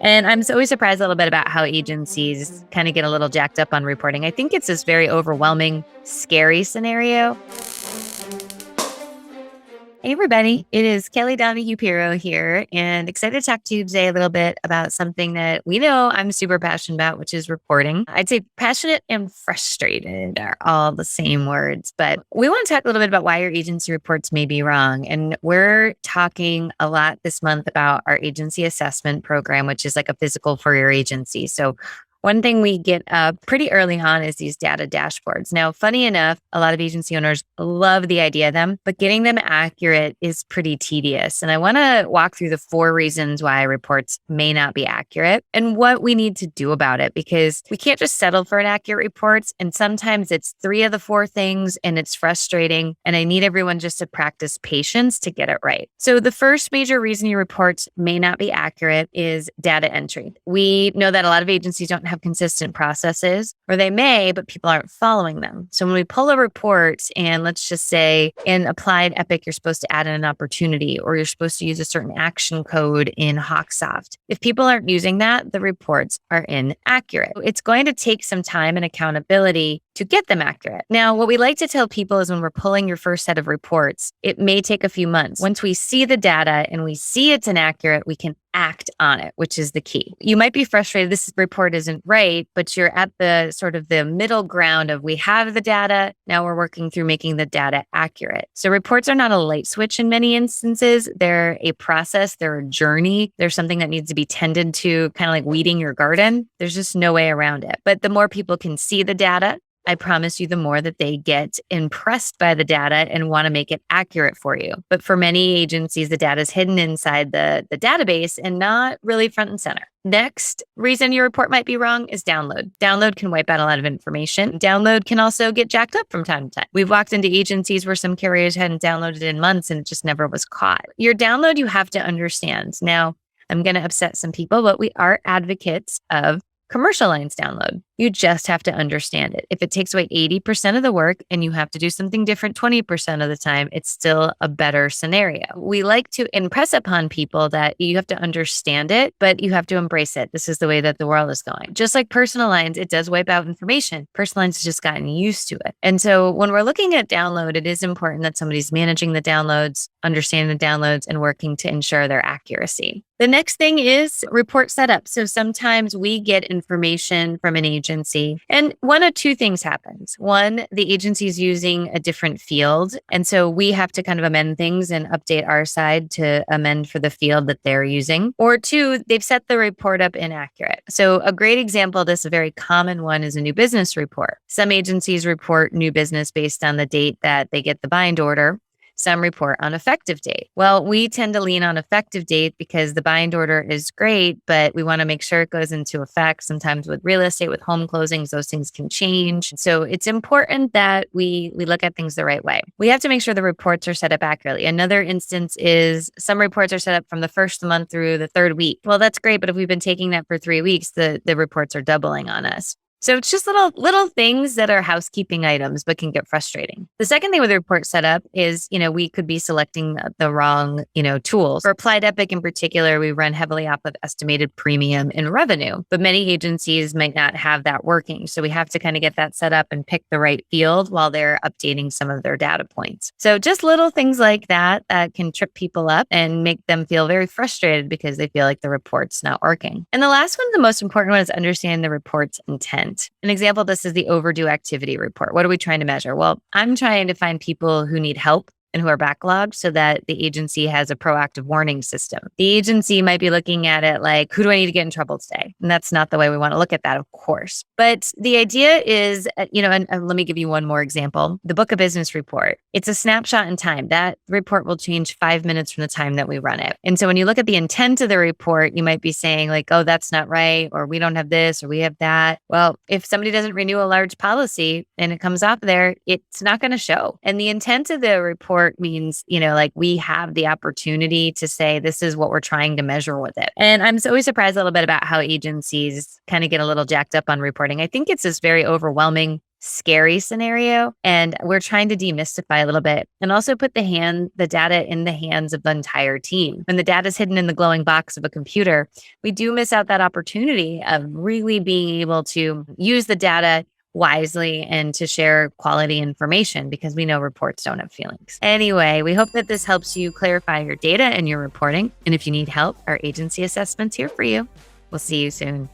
And I'm always surprised a little bit about how agencies kind of get a little jacked up on reporting. I think it's this very overwhelming, scary scenario. Hey, everybody. It is Kelly Donahue Piro here, and excited to talk to you today a little bit about something that we know I'm super passionate about, which is reporting. I'd say passionate and frustrated are all the same words, but we want to talk a little bit about why your agency reports may be wrong. And we're talking a lot this month about our agency assessment program, which is like a physical for your agency. So one thing we get pretty early on is these data dashboards. Now, funny enough, a lot of agency owners love the idea of them, but getting them accurate is pretty tedious. And I want to walk through the 4 reasons why reports may not be accurate and what we need to do about it, because we can't just settle for inaccurate reports. And sometimes it's 3 of the 4 things and it's frustrating. And I need everyone just to practice patience to get it right. So the first major reason your reports may not be accurate is data entry. We know that a lot of agencies don't have consistent processes, or they may, but people aren't following them. So when we pull a report and let's just say in Applied Epic, you're supposed to add in an opportunity, or you're supposed to use a certain action code in Hawksoft. If people aren't using that, the reports are inaccurate. It's going to take some time and accountability to get them accurate. Now, what we like to tell people is when we're pulling your first set of reports, it may take a few months. Once we see the data and we see it's inaccurate, we can act on it, which is the key. You might be frustrated this report isn't right, but you're at the sort of the middle ground of we have the data, now we're working through making the data accurate. So reports are not a light switch in many instances. They're a process, they're a journey. There's something that needs to be tended to, kind of like weeding your garden. There's just no way around it. But the more people can see the data, I promise you, the more that they get impressed by the data and want to make it accurate for you. But for many agencies, the data is hidden inside the database and not really front and center. Next reason your report might be wrong is download. Download can wipe out a lot of information. Download can also get jacked up from time to time. We've walked into agencies where some carriers hadn't downloaded in months and it just never was caught. Your download, you have to understand. Now, I'm going to upset some people, but we are advocates of commercial lines download. You just have to understand it. If it takes away 80% of the work and you have to do something different 20% of the time, it's still a better scenario. We like to impress upon people that you have to understand it, but you have to embrace it. This is the way that the world is going. Just like personal lines, it does wipe out information. Personal lines has just gotten used to it. And so when we're looking at download, it is important that somebody's managing the downloads, understanding the downloads, and working to ensure their accuracy. The next thing is report setup. So sometimes we get information from an agency and one of 2 things happens. One, the agency is using a different field. And so we have to kind of amend things and update our side to amend for the field that they're using. Or 2, they've set the report up inaccurate. So a great example of this, a very common one, is a new business report. Some agencies report new business based on the date that they get the bind order. Some report on effective date. Well, we tend to lean on effective date because the bind order is great, but we want to make sure it goes into effect. Sometimes with real estate, with home closings, those things can change. So it's important that we look at things the right way. We have to make sure the reports are set up accurately. Another instance is some reports are set up from the first month through the 3rd week. Well, that's great, but if we've been taking that for 3 weeks, the reports are doubling on us. So it's just little things that are housekeeping items, but can get frustrating. The second thing with the report setup is, we could be selecting the wrong, tools. For Applied Epic in particular, we run heavily off of estimated premium and revenue, but many agencies might not have that working. So we have to kind of get that set up and pick the right field while they're updating some of their data points. So just little things like that can trip people up and make them feel very frustrated because they feel like the report's not working. And the last one, the most important one, is understanding the report's intent. An example of this is the overdue activity report. What are we trying to measure? Well, I'm trying to find people who need help and who are backlogged so that the agency has a proactive warning system. The agency might be looking at it like, who do I need to get in trouble today? And that's not the way we want to look at that, of course. But the idea is, and let me give you one more example. The book of business report. It's a snapshot in time. That report will change 5 minutes from the time that we run it. And so when you look at the intent of the report, you might be saying like, oh, that's not right, or we don't have this, or we have that. Well, if somebody doesn't renew a large policy and it comes off there, it's not going to show. And the intent of the report means, like we have the opportunity to say, this is what we're trying to measure with it. And I'm always surprised a little bit about how agencies kind of get a little jacked up on reporting. I think it's this very overwhelming, scary scenario. And we're trying to demystify a little bit and also put the data in the hands of the entire team. When the data is hidden in the glowing box of a computer, we do miss out that opportunity of really being able to use the data wisely and to share quality information because we know reports don't have feelings. Anyway, we hope that this helps you clarify your data and your reporting. And if you need help, our agency assessment's here for you. We'll see you soon.